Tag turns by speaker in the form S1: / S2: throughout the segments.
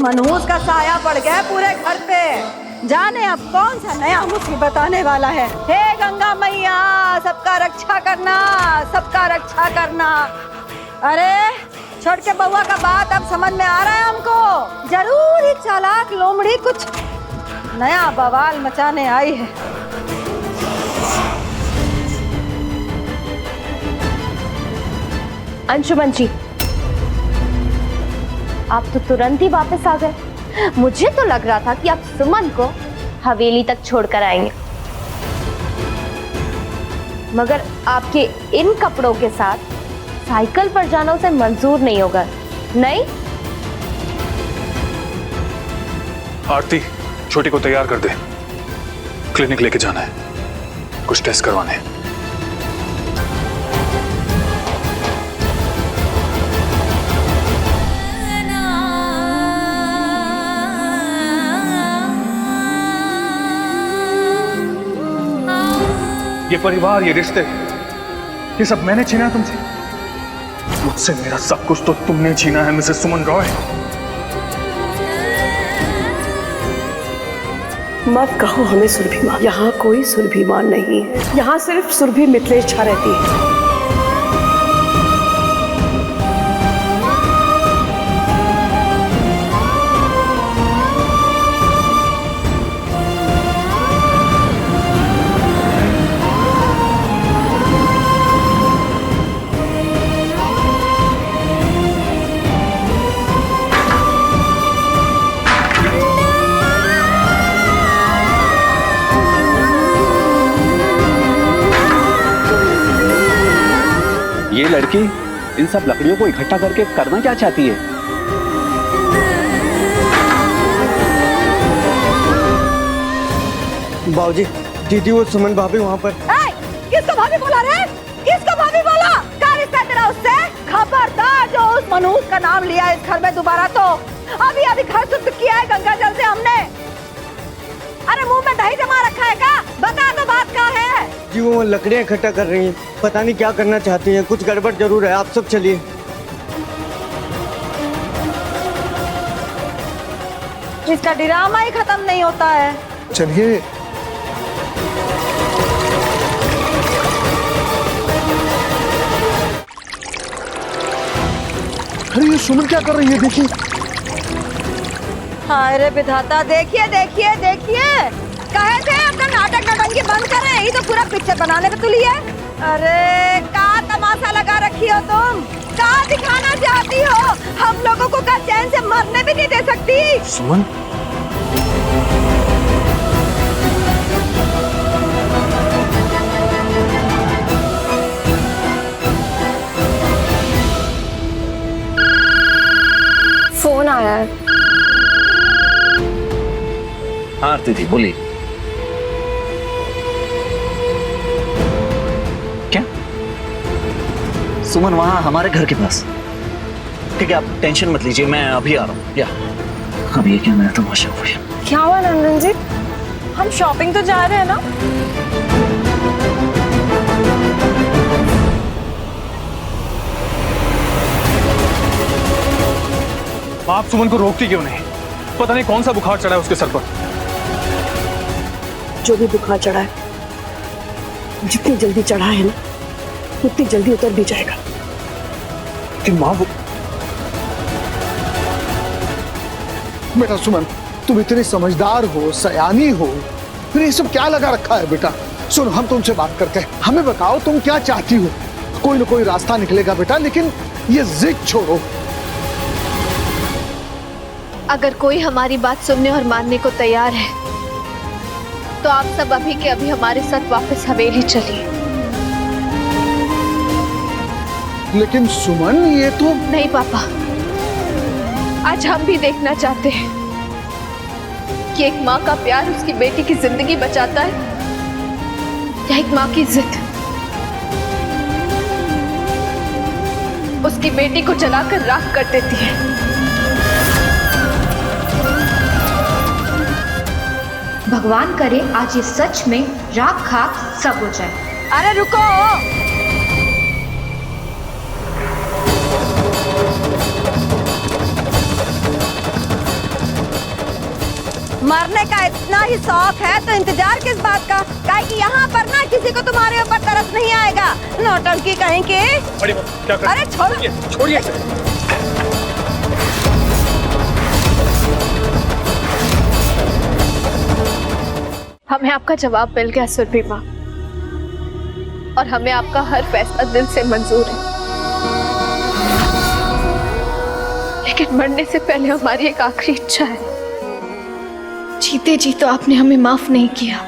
S1: मनहूस का साया पड़ गया पूरे घर पे। जाने अब कौन सा नया मुसीबत आने वाला है। हे गंगा मैया, सबका रक्षा करना, सबका रक्षा करना। अरे छोड़ के बउआ का बात अब समझ में आ रहा है हमको। जरूर ही चालाक लोमड़ी कुछ नया बवाल मचाने आई है।
S2: अंशुमन जी, आप तो तुरंत ही वापस आ गए। मुझे तो लग रहा था कि आप सुमन को हवेली तक छोड़कर आएंगे, मगर आपके इन कपड़ों के साथ साइकिल पर जाना उसे मंजूर नहीं होगा। नहीं?
S3: आरती, छोटी को तैयार कर दे, क्लिनिक लेके जाना है, कुछ टेस्ट करवाने हैं। ये परिवार, ये रिश्ते, ये सब मैंने छीना है तुमसे। मुझसे मेरा सब कुछ तो तुमने छीना है मिसेस सुमन रॉय।
S4: मत कहो हमें सुरभिमान, यहाँ कोई सुरभिमान नहीं है। यहाँ सिर्फ सुरभि मिथिलेश रहती है।
S5: ये लड़की इन सब लकड़ियों को इकट्ठा करके करना क्या चाहती है?
S6: बाबूजी, दीदी वो सुमन भाभी वहाँ पर।
S1: किसको भाभी बोला रे? किसको भाभी बोला? क्या रिश्ता है तेरा उससे? खबरदार जो उस मनहूस का नाम लिया इस घर में दोबारा तो अभी अभी घर शुद्ध किया है गंगा जल से हमने। अरे मुंह में दही जमा रखा है क्या? बता दो बात क्या है?
S6: जी वो लकड़ियाँ इकट्ठा कर रही हैं, पता नहीं क्या करना चाहती हैं, कुछ गड़बड़ जरूर है। आप सब चलिए।
S1: इसका ड्रामा ही खत्म नहीं होता है।
S3: चलिए। अरे ये सुमन क्या कर रही है? देखिए।
S1: हाय रे विधाता, देखिए देखिए देखिए, कहे थे अपना नाटक नटंकी बंद कर रहे, यही तो पूरा पिक्चर बनाने पे तुली है। अरे क्या तमाशा लगा रखी हो तुम? क्या दिखाना चाहती हो? हम लोगों को क्या चैन से मरने भी नहीं दे सकती?
S3: सुमन,
S2: फोन आया है।
S5: हाँ आरती जी, बोलिए। क्या? सुमन वहाँ हमारे घर के पास? ठीक है, आप टेंशन मत लीजिए, मैं अभी आ रहा हूँ। या अब ये क्या मेरा तमाशा हो गया?
S2: क्या हुआ नंदन जी? हम शॉपिंग तो जा रहे हैं ना?
S3: आप सुमन को रोकती क्यों नहीं? पता नहीं कौन सा बुखार चढ़ा है उसके सर पर।
S4: जो भी बुखार चढ़ा है, जितनी जल्दी चढ़ा है ना, उतनी जल्दी उतर भी जाएगा।
S3: कि माँ वो...
S7: बेटा सुमन, तुम इतनी समझदार हो, सयानी हो, फिर ये सब क्या लगा रखा है? बेटा सुनो, हम तुमसे बात करते हैं, हमें बताओ तुम क्या चाहती हो। कोई ना कोई रास्ता निकलेगा बेटा, लेकिन ये जिद छोड़ो।
S8: अगर कोई हमारी बात सुनने और मानने को तैयार है तो आप सब अभी के अभी हमारे साथ वापस हवेली चलिए।
S7: लेकिन सुमन, ये तो...
S8: नहीं पापा, आज हम भी देखना चाहते हैं कि एक माँ का प्यार उसकी बेटी की जिंदगी बचाता है या एक माँ की जिद उसकी बेटी को जलाकर राख कर देती है।
S9: भगवान करे आज ये सच में राख खाक सब हो जाए।
S1: अरे रुको, मरने का इतना ही शौक है तो इंतजार किस बात का? काहे कि यहाँ पर ना किसी को तुम्हारे ऊपर तरस नहीं आएगा। नौटंकी कहीं के।
S3: बड़ी माँ, क्या कर
S1: अरे छोड़ो,
S3: छोड़िए इसे।
S8: हमें आपका जवाब मिल गया सुरभि माँ, और हमें आपका हर फैसला दिल से मंजूर है। लेकिन मरने से पहले हमारी एक आखिरी इच्छा है। जीते जी तो आपने हमें माफ नहीं किया,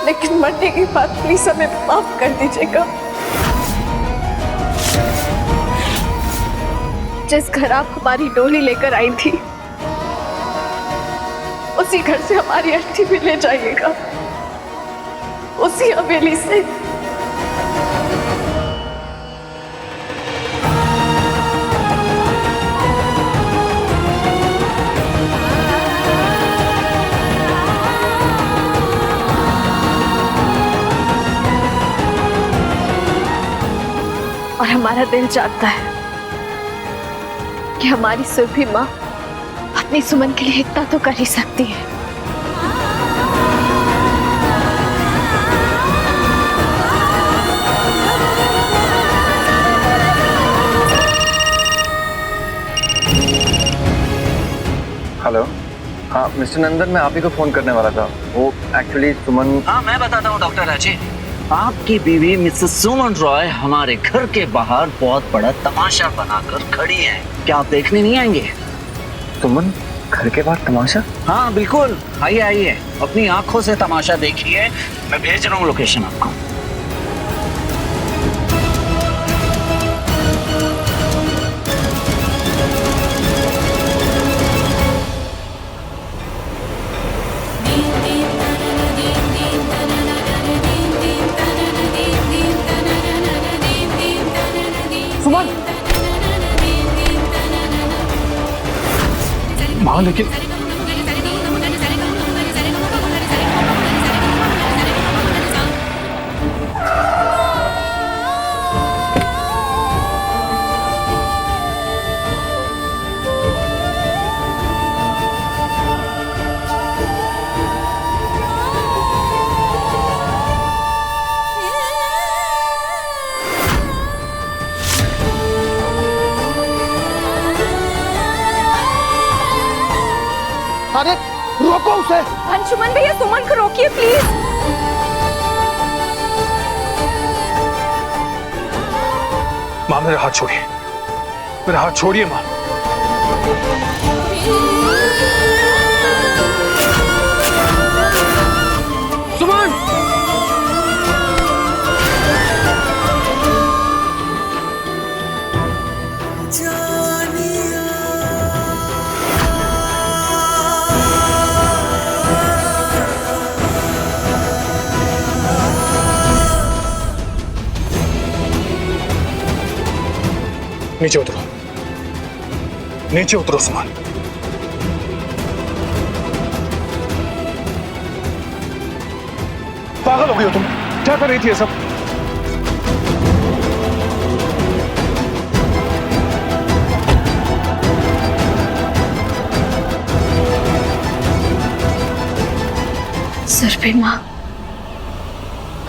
S8: लेकिन मरने के बाद प्लीज हमें माफ कर दीजिएगा। जिस घर आप हमारी डोली लेकर आई थी, उसी घर से हमारी अर्थी भी ले जाइएगा, उसी हवेली से। और हमारा दिल चाहता है कि हमारी सुरभि माँ अपनी सुमन के लिए इतना तो कर ही सकती है।
S6: हेलो, हाँ मिस्टर नंदन, मैं आप ही को फोन करने वाला था। वो एक्चुअली सुमन।
S5: हाँ मैं बताता हूँ डॉक्टर राजे। आपकी बीवी मिसेस सुमन रॉय हमारे घर के बाहर बहुत बड़ा तमाशा बनाकर खड़ी है। क्या आप देखने नहीं आएंगे?
S6: सुमन घर के बाहर तमाशा?
S5: हाँ बिल्कुल, आइए आइए, अपनी आंखों से तमाशा देखिए। मैं भेज रहा हूँ लोकेशन आपको।
S3: सुमन, माँ लेकिन
S7: अरे रोको उसे।
S8: अंशुमन भैया, सुमन को रोकिए प्लीज।
S3: माँ मेरा हाथ छोड़िए, मेरा हाथ छोड़िए माँ। सुमन, नीचे उतरो, नीचे उतरो सुमन। पागल हो गई हो तुम? क्या कर रही थी ये सब?
S8: सुरभि माँ,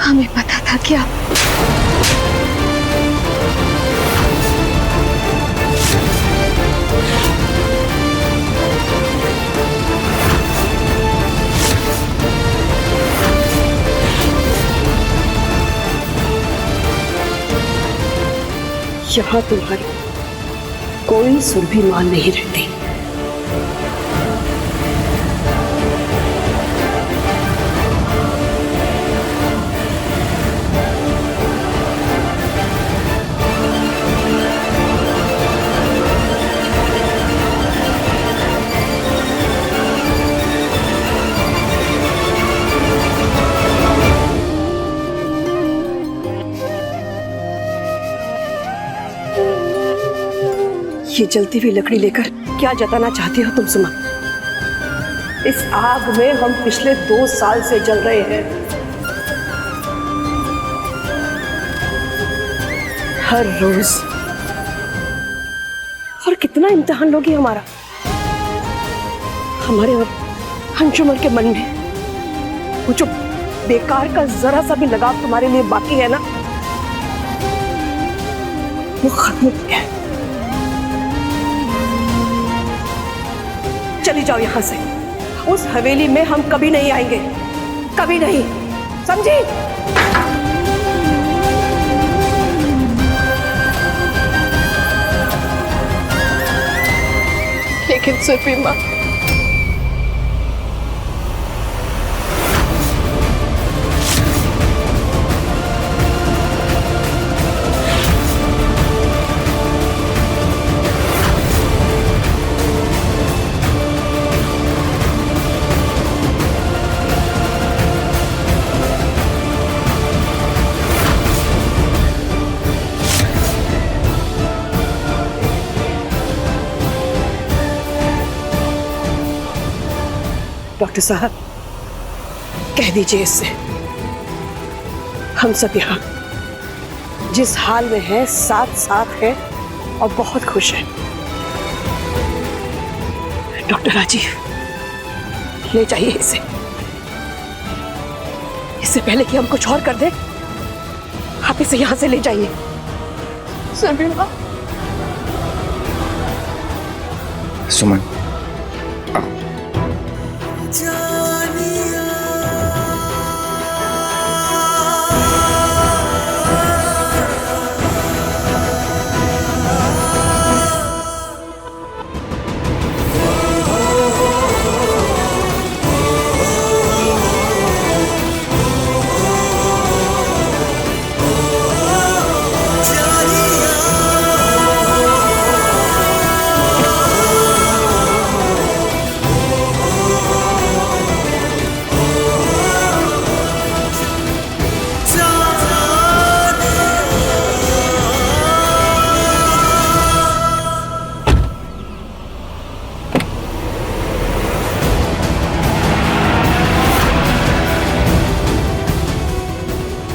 S8: हमें पता था कि आप
S4: यहाँ तुम्हारी कोई सुरभि माँ नहीं रहती। ये जलती हुई लकड़ी लेकर क्या जताना चाहती हो तुम सुमन? इस आग में हम पिछले 2 साल से जल रहे हैं। हर रोज और कितना इम्तिहान लोगी हमारा, हमारे और अंशुमन के मन में वो जो बेकार का जरा सा भी लगाव तुम्हारे लिए बाकी है ना, वो खत्म हो गया है। चली जाओ यहां से, उस हवेली में हम कभी नहीं आएंगे, कभी नहीं, समझी?
S8: लेकिन सुरभि माँ,
S4: डॉक्टर साहब, कह दीजिए इससे, हम सब यहाँ जिस हाल में हैं साथ साथ हैं और बहुत खुश हैं। डॉक्टर राजीव, ले जाइए इसे, इससे पहले कि हम कुछ और कर दें, आप इसे यहाँ से ले जाइए।
S8: सुरभि माँ,
S6: सुमन,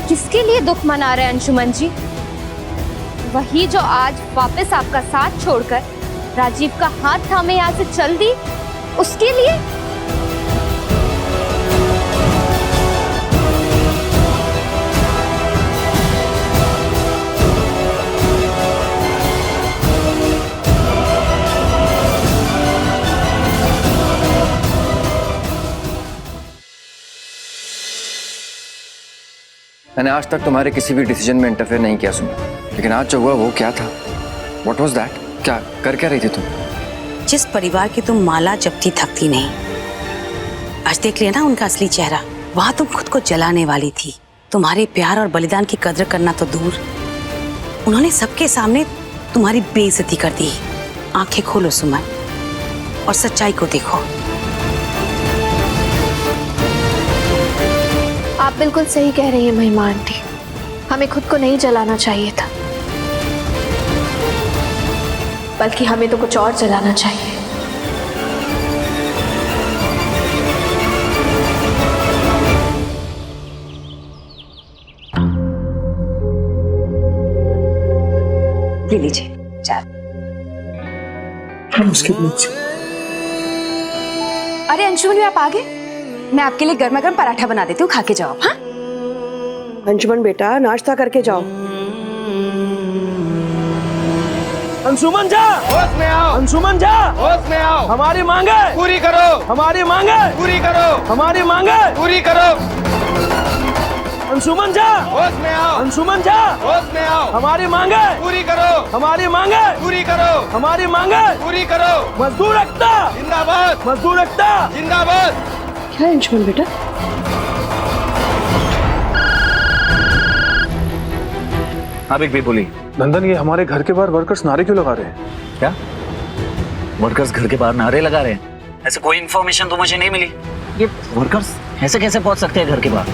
S2: किसके लिए दुख मना रहे हैं अंशुमन जी? वही जो आज वापस आपका साथ छोड़कर राजीव का हाथ थामे यहाँ से चल दी, उसके लिए?
S6: मैंने आज तक तुम्हारे किसी भी डिसीजन में इंटरफेयर नहीं किया सुना, लेकिन आज जो हुआ वो क्या था? What was that? क्या कर क्या रही थी तुम?
S10: जिस परिवार की तुम माला जपती थकती नहीं, आज देख लिया ना उनका असली चेहरा। वहां तुम खुद को जलाने वाली थी। तुम्हारे प्यार और बलिदान की कदर करना तो दूर, उन्होंने सबके सामने तुम्हारी बेइज्जती कर दी। आंखें खोलो सुमन और सच्चाई को देखो।
S8: आप बिल्कुल सही कह रही हैं महिमा आंटी, हमें खुद को नहीं जलाना चाहिए था, बल्कि हमें तो कुछ और जलाना चाहिए।
S10: ले लीजिए चाय।
S9: अरे अंशुमन, आप आ गए? मैं आपके लिए गर्मा गर्म पराठा बना देती हूँ, खा के जाओ। हाँ
S4: अंशुमन बेटा, नाश्ता करके जाओ।
S11: अंशुमन जा, होश में आओ। अंशुमन जा, होश में आओ। हमारी मांगे पूरी करो, हमारी मांगे पूरी करो, हमारी मांगे पूरी करो। अंशुमन जा, होश में आओ। अंशुमन जा, होश में आओ। हमारी मांगे पूरी करो, हमारी मांगे पूरी करो, हमारी मांगे पूरी करो। मजदूर एकता जिंदाबाद, मजदूर एकता जिंदाबाद।
S4: क्या है अंशुमन बेटा?
S5: आप एक भी बोली।
S3: नंदन, ये हमारे घर के बाहर वर्कर्स नारे क्यों लगा रहे हैं?
S5: क्या वर्कर्स घर के बाहर नारे लगा रहे हैं? ऐसे कोई इन्फॉर्मेशन तो मुझे नहीं मिली। ये वर्कर्स ऐसे कैसे पहुंच सकते हैं घर के बाहर?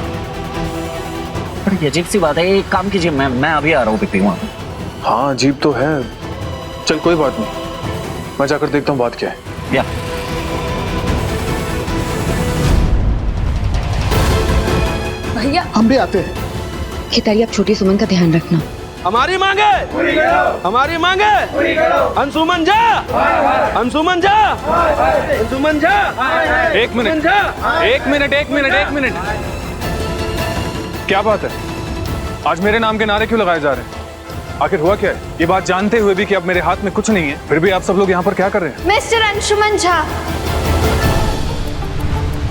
S5: बड़ी अजीब सी बात है। एक काम कीजिए, मैं अभी आ रहा हूँ पिपी वहाँ।
S3: हाँ, अजीब तो है। चल कोई बात नहीं, मैं जाकर देखता हूँ बात क्या है।
S5: या
S9: भैया,
S7: हम भी आते हैं।
S9: खितारी, आप छोटी सुमन का ध्यान रखना।
S11: हमारी मांगे पूरी करो, हमारी मांगे पूरी करो। अंशुमन झा, अंशुमन झा, अंशुमन झा।
S3: एक मिनट, एक मिनट, एक मिनट, एक मिनट। क्या बात है? आज मेरे नाम के नारे क्यों लगाए जा रहे हैं? आखिर हुआ क्या है? ये बात जानते हुए भी कि अब मेरे हाथ में कुछ नहीं है, फिर भी आप सब लोग यहाँ पर क्या कर रहे हैं?
S2: मिस्टर अंशुमन झा।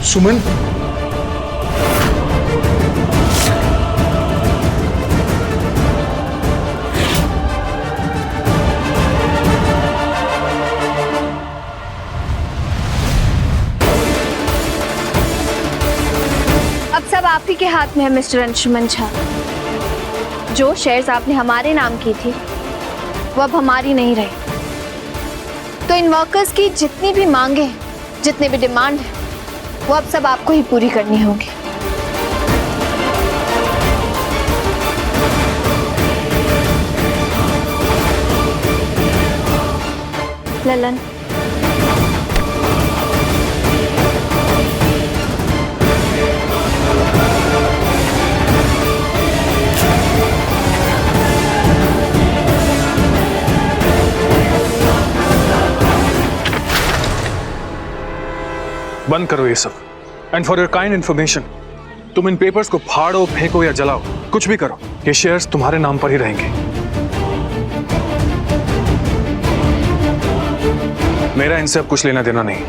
S3: सुमन,
S2: अब सब आप ही के हाथ में है मिस्टर अंशुमन झा। जो शेयर्स आपने हमारे नाम की थी वो अब हमारी नहीं रही। तो इन वर्कर्स की जितनी भी मांगे हैं, जितने भी डिमांड है, वो अब सब आपको ही पूरी करनी होगी। ललन,
S3: बंद करो ये सब। And for your kind information, तुम इन पेपर्स को फाड़ो, फेंको या जलाओ, कुछ भी करो, ये शेयर्स तुम्हारे नाम पर ही रहेंगे। मेरा इनसे अब कुछ लेना देना नहीं।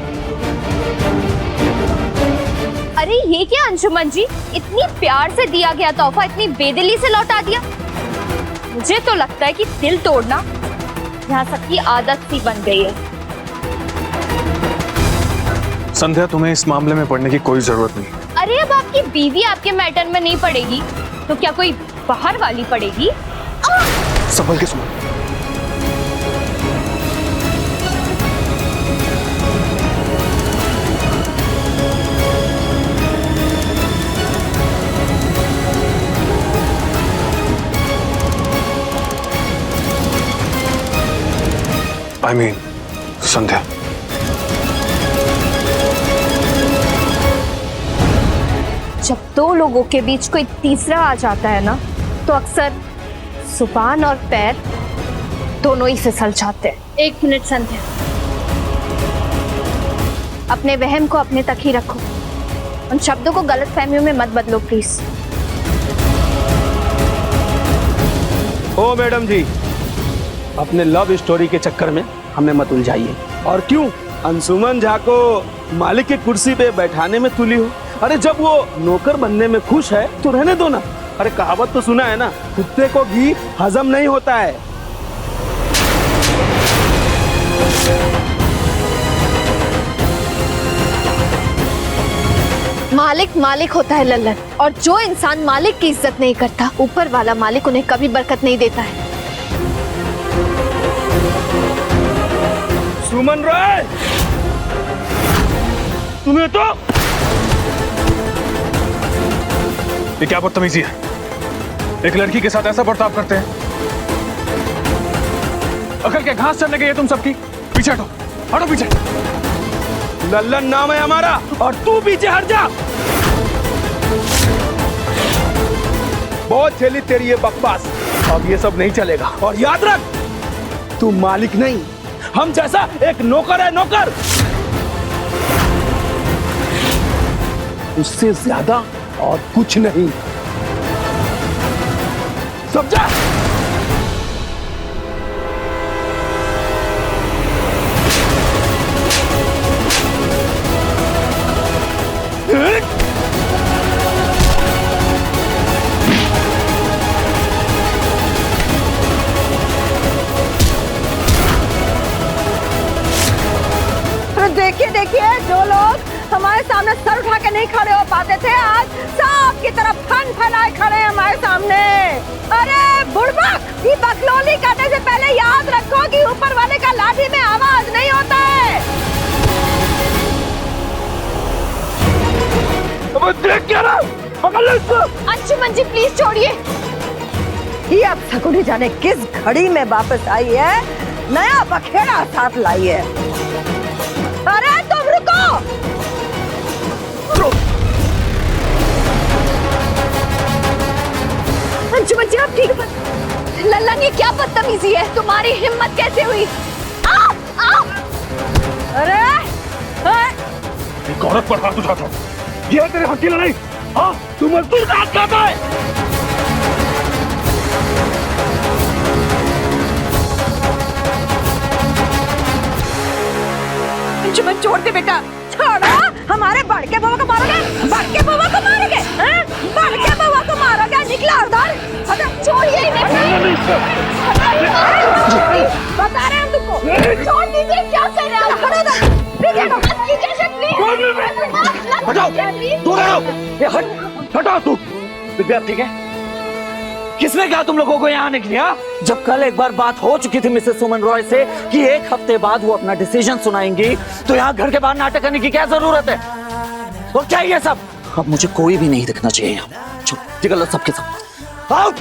S2: अरे ये क्या अंशुमन जी, इतनी प्यार से दिया गया तोहफा इतनी बेदिली से लौटा दिया। मुझे तो लगता है कि दिल तोड़ना यहाँ सबकी आदत सी बन गई है।
S3: संध्या, तुम्हें इस मामले में पड़ने की कोई जरूरत नहीं।
S2: अरे अब आपकी बीवी आपके मैटर में नहीं पड़ेगी तो क्या कोई बाहर वाली पड़ेगी?
S3: संभल के सुनो। I mean, संध्या।
S2: जब दो लोगों के बीच कोई तीसरा आ जाता है ना, तो अक्सर जुबान और पैर दोनों ही फिसल जाते हैं। एक मिनट संध्या, अपने वहम को अपने तक ही रखो। उन शब्दों को गलत फहमियों में मत बदलो प्लीज।
S11: ओ मैडम जी, अपने लव स्टोरी के चक्कर में हमें मत उलझाइए। और क्यों अंशुमन झा को मालिक की कुर्सी पे बैठाने में तुली हो? अरे जब वो नौकर बनने में खुश है तो रहने दो ना। अरे कहावत तो सुना है ना, कुत्ते को घी हजम नहीं होता है।
S8: मालिक मालिक होता है लल्लन, और जो इंसान मालिक की इज्जत नहीं करता, ऊपर वाला मालिक उन्हें कभी बरकत नहीं देता है।
S11: सुमन राय, तुम्हें तो
S3: ये क्या बदतमीजी है? एक लड़की के साथ ऐसा बर्ताव करते हैं? अकल के घास चढ़ने गई है तुम सबकी। पीछे हटो, हटो पीछे।
S11: लल्लन नाम है हमारा और तू पीछे हट जा। बहुत झेली तेरी ये बकवास, अब ये सब नहीं चलेगा। और याद रख, तू मालिक नहीं, हम जैसा एक नौकर है, नौकर। उससे ज्यादा और कुछ नहीं, समझा?
S1: देखिए देखिए, जो लोग हमारे सामने सर उठा के नहीं खड़े हो पाते थे, आज सांप की तरफ फन फैलाए खड़े हैं हमारे सामने। अरे बुड़बक, ये बकलोली करने से पहले याद रखो कि ऊपर वाले का लाठी में आवाज नहीं होता है।
S11: देख क्या रहा? पकड़ लो इसको।
S8: अंशुमन जी प्लीज छोड़िए।
S1: ये अब शकुनी जाने किस घड़ी में वापस आई है, नया बखेड़ा साथ लाई है। अरे तुम रुको।
S8: अंशुमन जी आप ठीक है?
S2: बदतमीजी है, तुम्हारी हिम्मत कैसे हुई?
S1: अरे
S3: एक औरत पर हाथ उठाता हूँ, ये है तेरे हक की लड़ाई? हाँ, तू मजदूर का हाथ खाता है?
S1: अंशुमन छोड़ दे बेटा, छोड़ो। हमारे बड़के बउआ को मारोगे? बड़के बउआ को मारोगे? हैं? बड़के बउआ को मारोगे? निकला उधर। अरे छोड़िए इन्हें। बता रहे हैं हम तुमको। छोड़ दीजिए, क्या कर रहे हैं? खड़ो उधर।
S11: हटाओ, दूर रहो। ये हटाओ तू। दिव्या ठीक है? किसने कहा तुम लोगों को यहाँ आने के लिए? जब कल एक बार बात हो चुकी थी मिसेस सुमन रॉय से कि एक हफ्ते बाद वो अपना डिसीजन सुनाएंगी, तो यहाँ घर के बाहर नाटक करने की क्या जरूरत है? और क्या ये सब? अब मुझे कोई भी नहीं दिखना चाहिए यहाँ। चलो निकलो सबके सब। आउट।